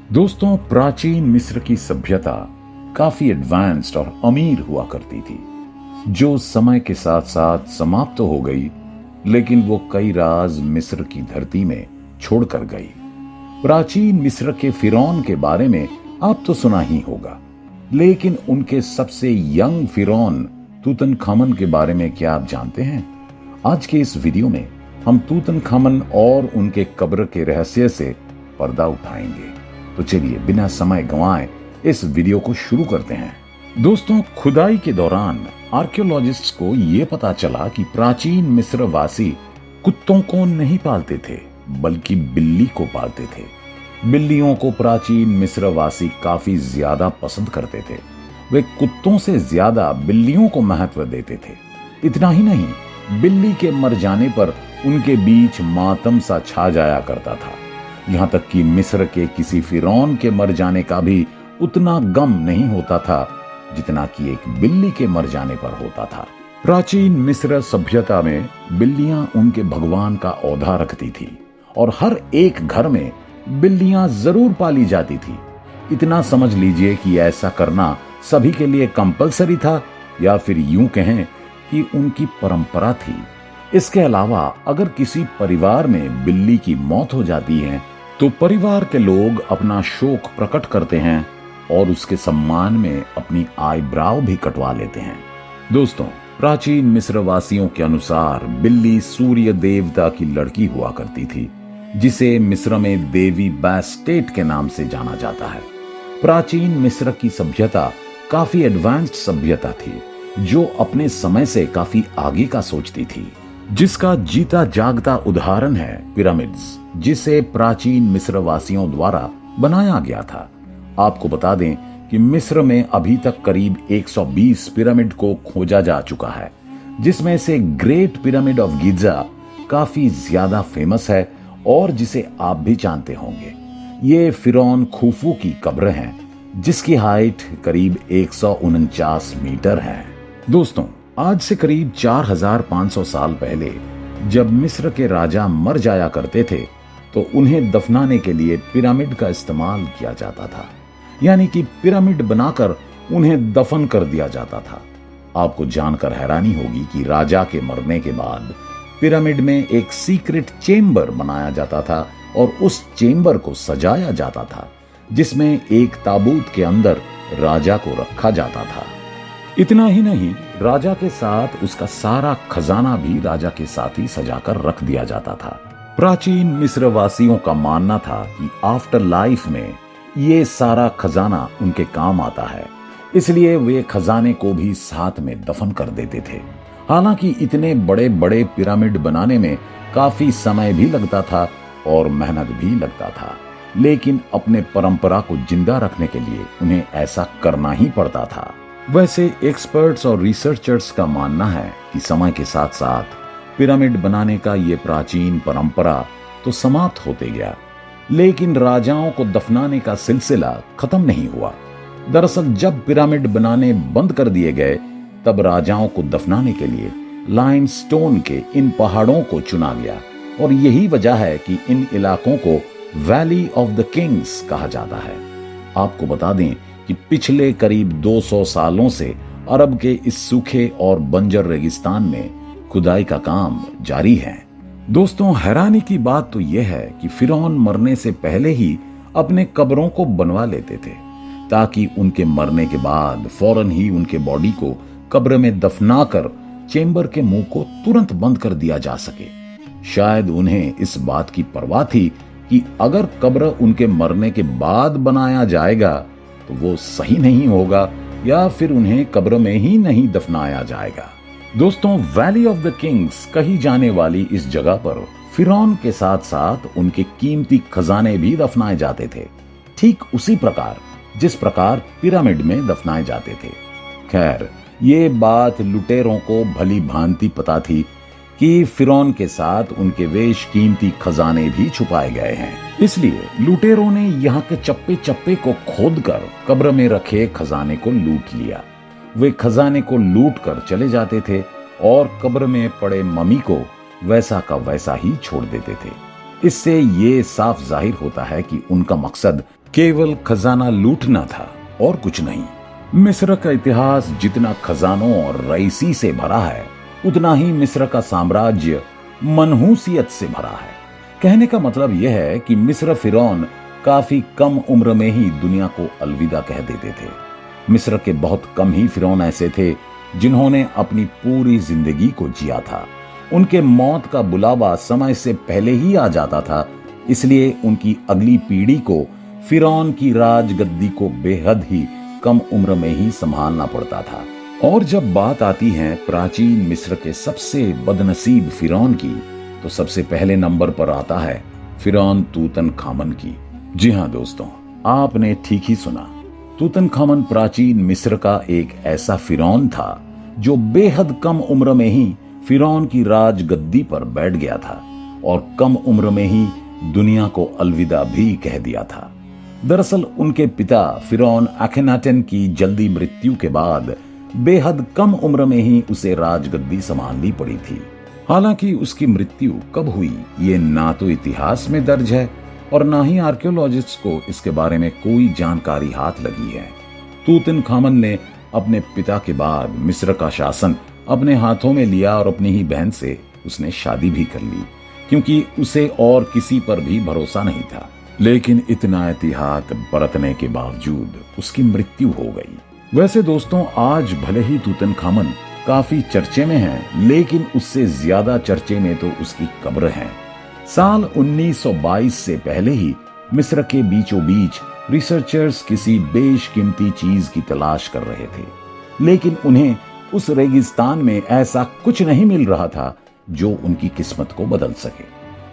दोस्तों, प्राचीन मिस्र की सभ्यता काफी एडवांस्ड और अमीर हुआ करती थी, जो समय के साथ साथ समाप्त तो हो गई, लेकिन वो कई राज मिस्र की धरती में छोड़कर गई। प्राचीन मिस्र के फिरौन के बारे में आप तो सुना ही होगा, लेकिन उनके सबसे यंग फिरौन तूतनखामन के बारे में क्या आप जानते हैं? आज के इस वीडियो में हम तूतनखामन और उनके कब्र के रहस्य से पर्दा उठाएंगे। तो चलिए बिना समय गंवाए इस वीडियो को शुरू करते हैं। दोस्तों, खुदाई के दौरान आर्कियोलॉजिस्ट्स को यह पता चला कि प्राचीन मिस्र वासी कुत्तों को नहीं पालते थे, बल्कि बिल्ली को पालते थे। बिल्लियों को प्राचीन मिस्र वासी काफी ज्यादा पसंद करते थे। वे कुत्तों से ज्यादा बिल्लियों को महत्व देते थे। इतना ही नहीं, बिल्ली के मर जाने पर उनके बीच मातम सा छा जाया करता था। यहां तक कि मिस्र के किसी फिरौन के मर जाने का भी उतना गम नहीं होता था जितना कि एक बिल्ली के मर जाने पर होता था। प्राचीन मिस्र सभ्यता में बिल्लियां उनके भगवान का औधा रखती थी और हर एक घर में बिल्लियां जरूर पाली जाती थी। इतना समझ लीजिए कि ऐसा करना सभी के लिए कंपलसरी था, या फिर यूं कहें कि उनकी परंपरा थी। इसके अलावा अगर किसी परिवार में बिल्ली की मौत हो जाती है तो परिवार के लोग अपना शोक प्रकट करते हैं और उसके सम्मान में अपनी आईब्राव भी कटवा लेते हैं। दोस्तों, प्राचीन मिस्र वासियों के अनुसार बिल्ली सूर्य देवता की लड़की हुआ करती थी, जिसे मिस्र में देवी बास्टेट के नाम से जाना जाता है। प्राचीन मिस्र की सभ्यता काफी एडवांस्ड सभ्यता थी, जो अपने समय से काफी आगे का सोचती थी, जिसका जीता जागता उदाहरण है पिरामिड्स, जिसे प्राचीन मिस्र वासियों द्वारा बनाया गया था। आपको बता दें कि मिस्र में अभी तक करीब 120 पिरामिड को खोजा जा चुका है, जिसमें से ग्रेट पिरामिड ऑफ गिजा काफी ज्यादा फेमस है और जिसे आप भी जानते होंगे। ये फिरौन खुफू की कब्र है, जिसकी हाइट करीब 149 मीटर है। दोस्तों, आज से करीब 4500 साल पहले जब मिस्र के राजा मर जाया करते थे तो उन्हें दफनाने के लिए पिरामिड का इस्तेमाल किया जाता था, यानी कि पिरामिड बनाकर उन्हें दफन कर दिया जाता था। आपको जानकर हैरानी होगी कि राजा के मरने के बाद पिरामिड में एक सीक्रेट चेम्बर बनाया जाता था और उस चेम्बर को सजाया जाता था, जिसमें एक ताबूत के अंदर राजा को रखा जाता था। इतना ही नहीं, राजा के साथ उसका सारा खजाना भी राजा के साथ ही सजाकर रख दिया जाता था। प्राचीन मिस्र वासियों का मानना था कि आफ्टर लाइफ में ये सारा खजाना उनके काम आता है, इसलिए वे खजाने को भी साथ में दफन कर देते थे। हालांकि इतने बड़े बड़े पिरामिड बनाने में काफी समय भी लगता था और मेहनत भी लगता था, लेकिन अपने परंपरा को जिंदा रखने के लिए उन्हें ऐसा करना ही पड़ता था। वैसे एक्सपर्ट्स और रिसर्चर्स का मानना है कि समय के साथ साथ पिरामिड बनाने का ये प्राचीन परंपरा तो समाप्त होते गया, लेकिन राजाओं को दफनाने का सिलसिला खत्म नहीं हुआ। दरअसल जब पिरामिड बनाने बंद कर दिए गए, तब राजाओं को दफनाने के लिए लाइमस्टोन के इन पहाड़ों को चुना गया, और यही वजह है कि इन इलाकों को वैली ऑफ द किंग्स कहा जाता है। आपको बता दें कि पिछले करीब 200 सालों से अरब के इस सूखे और बंजर रेगिस्तान में खुदाई का काम जारी है। दोस्तों, हैरानी की बात तो यह है कि फिरौन मरने से पहले ही अपने कब्रों को बनवा लेते थे, ताकि उनके मरने के बाद फौरन ही उनके बॉडी को कब्र में दफनाकर चेम्बर के मुंह को तुरंत बंद कर दिया जा सके। शायद उन्हें इस बात की परवाह थी कि अगर कब्र उनके मरने के बाद बनाया जाएगा तो वो सही नहीं होगा, या फिर उन्हें कब्र में ही नहीं दफनाया जाएगा। दोस्तों, वैली ऑफ द किंग्स कही जाने वाली इस जगह पर फिरौन के साथ साथ उनके कीमती खजाने भी दफनाए जाते थे, ठीक उसी प्रकार जिस प्रकार पिरामिड में दफनाए जाते थे। खैर, ये बात लुटेरों को भली भांति पता थी कि फिरौन के साथ उनके वेश कीमती खजाने भी छुपाए गए हैं, इसलिए लुटेरों ने यहाँ के चप्पे चप्पे को खोदकर कब्र में रखे खजाने को लूट लिया। वे खजाने को लूट कर चले जाते थे और कब्र में पड़े ममी को वैसा का वैसा ही छोड़ देते थे। इससे ये साफ जाहिर होता है कि उनका मकसद केवल खजाना लूटना था और कुछ नहीं। मिस्र का इतिहास जितना खजानों और रईसी से भरा है, उतना ही मिस्र का साम्राज्य मनहूसियत से भरा है। कहने का मतलब यह है कि मिस्र फिरौन काफी कम उम्र में ही दुनिया को अलविदा कह देते थे। मिस्र के बहुत कम ही फिरौन ऐसे थे जिन्होंने अपनी पूरी जिंदगी को जिया था। उनके मौत का बुलावा समय से पहले ही आ जाता था, इसलिए उनकी अगली पीढ़ी को फिरौन की राजगद्दी को बेहद ही कम उम्र में ही संभालना पड़ता था। और जब बात आती है प्राचीन मिस्र के सबसे बदनसीब फिरौन की, तो सबसे पहले नंबर पर आता है फिरौन तूतनखामन की। जी हाँ दोस्तों, आपने ठीक ही सुना। तूतनखामन प्राचीन मिस्र का एक ऐसा फिरौन था जो बेहद कम उम्र में ही फिरौन की राजगद्दी पर बैठ गया था और कम उम्र में ही दुनिया को अलविदा भी कह दिया था। दरअसल उनके पिता फिरौन अखेनाटेन की जल्दी मृत्यु के बाद बेहद कम उम्र में ही उसे राजगद्दी संभालनी पड़ी थी। हालांकि उसकी मृत्यु कब हुई ये ना तो इतिहास में दर्ज है और ना ही आर्कियोलॉजिस्ट्स को इसके बारे में कोई जानकारी हाथ लगी है। तूतनखामन ने अपने पिता के बाद मिस्र का शासन अपने हाथों में लिया और अपनी ही बहन से उसने शादी भी कर ली, क्योंकि उसे और किसी पर भी भरोसा नहीं था। लेकिन इतना एहतियात बरतने के बावजूद उसकी मृत्यु हो गई। वैसे दोस्तों, आज भले ही तूतनखामन काफी चर्चे में है, लेकिन उससे ज्यादा चर्चे में तो उसकी कब्र है। साल 1922 से पहले ही मिस्र के बीचों बीच रिसर्चर्स किसी बेशकीमती चीज की तलाश कर रहे थे, लेकिन उन्हें उस रेगिस्तान में ऐसा कुछ नहीं मिल रहा था जो उनकी किस्मत को बदल सके।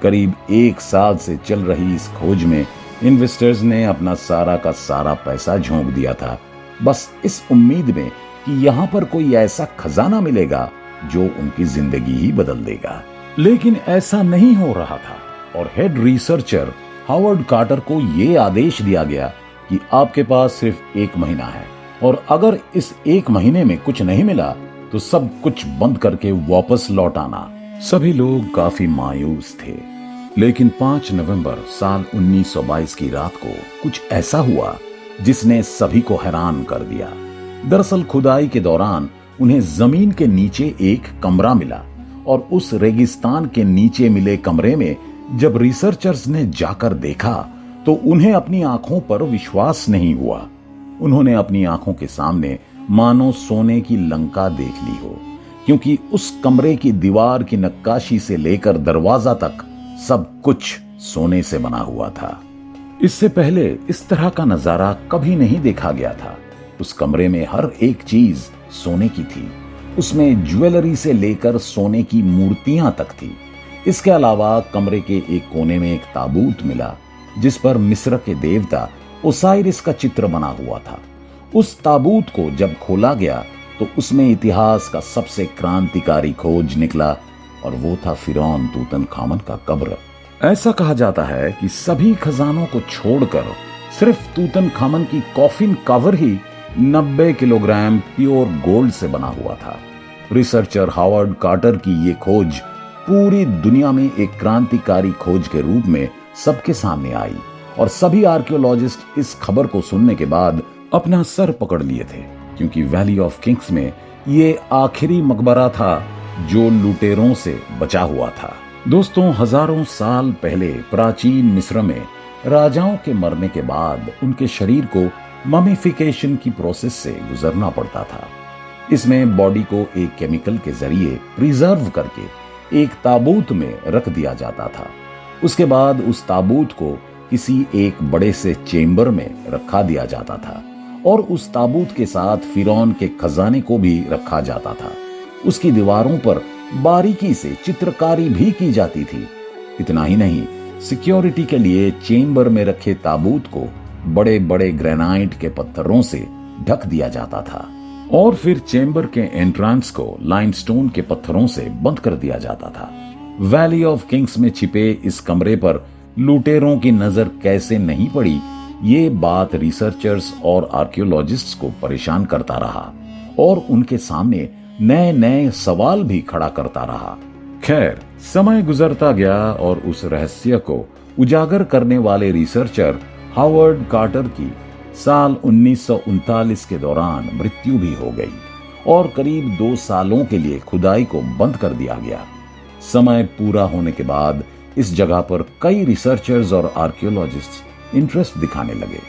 करीब 1 साल से चल रही इस खोज में इन्वेस्टर्स ने अपना सारा का सारा पैसा झोंक दिया था, बस इस उम्मीद में कि यहाँ पर कोई ऐसा खजाना मिलेगा जो उनकी जिंदगी ही बदल देगा। लेकिन ऐसा नहीं हो रहा था और हेड रिसर्चर हावर्ड कार्टर को यह आदेश दिया गया कि आपके पास सिर्फ 1 महीना है और अगर इस 1 महीने में कुछ नहीं मिला तो सब कुछ बंद करके वापस लौट आना। सभी लोग काफी मायूस थे, लेकिन 5 नवंबर साल 1922 की रात को कुछ ऐसा हुआ जिसने सभी को हैरान कर दिया। दरअसल खुदाई के दौरान उन्हें जमीन के नीचे एक कमरा मिला और उस रेगिस्तान के नीचे मिले कमरे में जब रिसर्चर्स ने जाकर देखा तो उन्हें अपनी आंखों पर विश्वास नहीं हुआ। उन्होंने अपनी आंखों के सामने मानो सोने की लंका देख ली हो, क्योंकि उस कमरे की दीवार की नक्काशी से लेकर दरवाजा तक सब कुछ सोने से बना हुआ था। इससे पहले इस तरह का नजारा कभी नहीं देखा गया था। उस कमरे में हर एक चीज सोने की थी। उसमें ज्वेलरी से लेकर सोने की मूर्तियां तक थी। इसके अलावा कमरे के एक कोने में एक ताबूत मिला जिस पर मिस्र के देवता ओसाइरिस का चित्र बना हुआ था। उस ताबूत को जब खोला गया तो उसमें इतिहास का सबसे क्रांतिकारी खोज निकला और वो था फिरौन तूतनखामन का कब्र। ऐसा कहा जाता है कि सभी खजानों को छोड़कर सिर्फ तूतनखामन की कॉफिन कवर ही 90 किलोग्राम प्योर गोल्ड से बना हुआ था। रिसर्चर हावर्ड कार्टर की ये खोज पूरी दुनिया में एक क्रांतिकारी खोज के रूप में सबके सामने आई और सभी आर्कियोलॉजिस्ट इस खबर को सुनने के बाद अपना सर पकड़ लिए थे, क्योंकि वैली ऑफ किंग्स में ये आखिरी मकबरा था जो लुटेरों से बचा हुआ था। दोस्तों, हजारों साल पहले प्राचीन मिस्र में राजाओं के मरने के बाद उनके शरीर को ममिफिकेशन की प्रोसेस से गुजरना पड़ता था। इसमें बॉडी को एक केमिकल के जरिए प्रिजर्व करके एक ताबूत में रख दिया जाता था। उसके बाद उस ताबूत को किसी एक बड़े से चेम्बर में रखा दिया जाता था और उस ताबूत के साथ फिरौन के खजाने को भी रखा जाता था। उसकी दीवारों पर बारीकी से चित्रकारी भी की जाती थी। इतना ही नहीं, सिक्योरिटी के लिए चेम्बर में रखे ताबूत को बड़े बड़े ग्रेनाइट के पत्थरों से ढक दिया जाता था और फिर चेम्बर के एंट्रांस को लाइमस्टोन के पत्थरों से बंद कर दिया जाता था। वैली ऑफ किंग्स में छिपे इस कमरे पर लुटेरों की नजर कैसे नहीं पड़ी, ये बात रिसर्चर्स और आर्कियोलॉजिस्ट्स को परेशान करता रहा और उनके सामने नए नए सवाल भी खड़ा करता रहा। खैर, समय गुजरता गया और उस रहस्य को उजागर करने वाले रिसर्चर हावर्ड कार्टर की साल 1939 के दौरान मृत्यु भी हो गई और करीब 2 सालों के लिए खुदाई को बंद कर दिया गया। समय पूरा होने के बाद इस जगह पर कई रिसर्चर्स और आर्कियोलॉजिस्ट इंटरेस्ट दिखाने लगे।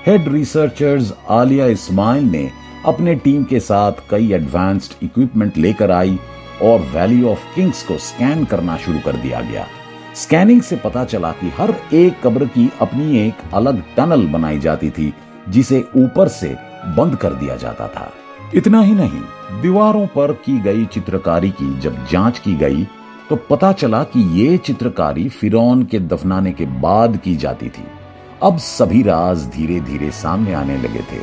हेड रिसर्चर्स आलिया इस्माइल ने अपने टीम के साथ कई एडवांस्ड इक्विपमेंट लेकर आई और वैली ऑफ किंग्स को स्कैन करना शुरू कर दिया गया। स्कैनिंग से पता चला कि हर एक कब्र की अपनी एक अलग टनल बनाई जाती थी जिसे ऊपर से बंद कर दिया जाता था। इतना ही नहीं, दीवारों पर की गई चित्रकारी की जब जांच की गई तो पता चला कि ये चित्रकारी फिरौन के दफनाने के बाद की जाती थी। अब सभी राज धीरे धीरे सामने आने लगे थे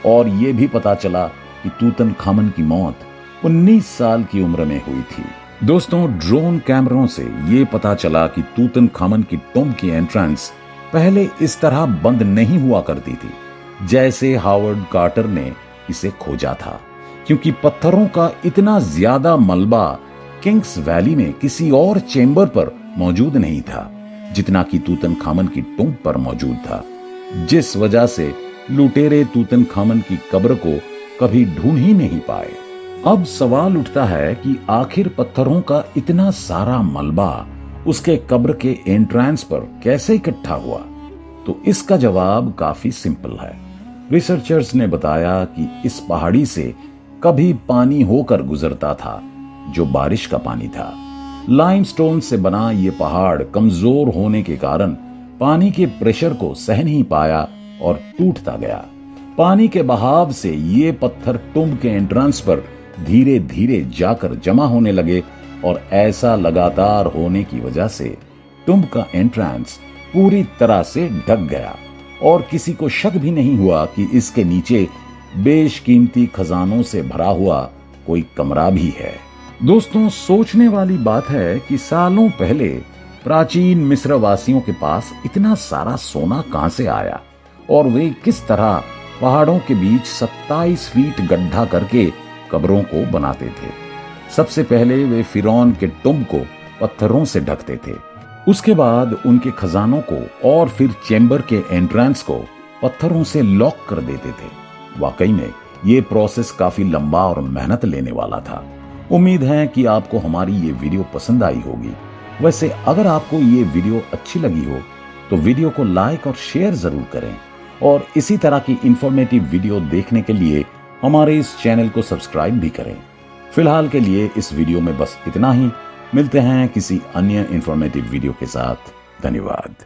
और ये भी पता चला कि तूतनखामन की मौत 19 साल की उम्र में हुई थी। दोस्तों, ड्रोन कैमरों से ये पता चला कि तूतनखामन की टॉम्ब की एंट्रेंस पहले इस तरह बंद नहीं हुआ करती थी जैसे हावर्ड कार्टर ने इसे खोजा था, क्योंकि पत्थरों का इतना ज्यादा मलबा किंग्स वैली में किसी और चेंबर पर मौजूद नहीं था जितना कि तूतनखामन की टॉम्ब पर मौजूद था, जिस वजह से लुटेरे तूतनखामन की कब्र को कभी ढूंढ ही नहीं पाए। अब सवाल उठता है कि आखिर पत्थरों का इतना सारा मलबा उसके कब्र के एंट्रेंस पर कैसे इकट्ठा हुआ? तो इसका जवाब काफी सिंपल है। रिसर्चर्स ने बताया कि इस पहाड़ी से कभी पानी होकर गुजरता था जो बारिश का पानी था। लाइमस्टोन से बना ये पहाड़ कमजोर होने के कारण पानी के प्रेशर को सह नहीं पाया और टूटता गया। पानी के बहाव से ये पत्थर टॉम्ब के एंट्रेंस पर धीरे धीरे जाकर जमा होने लगे और ऐसा लगातार होने की वजह से टॉम्ब का एंट्रेंस पूरी तरह से ढक गया और किसी को शक भी नहीं हुआ कि इसके नीचे बेशकीमती खजानों से भरा हुआ कोई कमरा भी है। दोस्तों, सोचने वाली बात है कि सालों पहले प्राचीन मिस्र वासियों के पास इतना सारा सोना कहां से आया और वे किस तरह पहाड़ों के बीच 27 फीट गड्ढा करके कब्रों को बनाते थे। सबसे पहले वे फिरौन के टॉम्ब को पत्थरों से ढकते थे, उसके बाद उनके खजानों को और फिर चेंबर के एंट्रेंस को पत्थरों से लॉक कर देते थे। वाकई में ये प्रोसेस काफी लंबा और मेहनत लेने वाला था। उम्मीद है कि आपको हमारी ये वीडियो पसंद आई होगी। वैसे अगर आपको ये वीडियो अच्छी लगी हो तो वीडियो को लाइक और शेयर जरूर करें और इसी तरह की इंफॉर्मेटिव वीडियो देखने के लिए हमारे इस चैनल को सब्सक्राइब भी करें। फिलहाल के लिए इस वीडियो में बस इतना ही। मिलते हैं किसी अन्य इंफॉर्मेटिव वीडियो के साथ। धन्यवाद।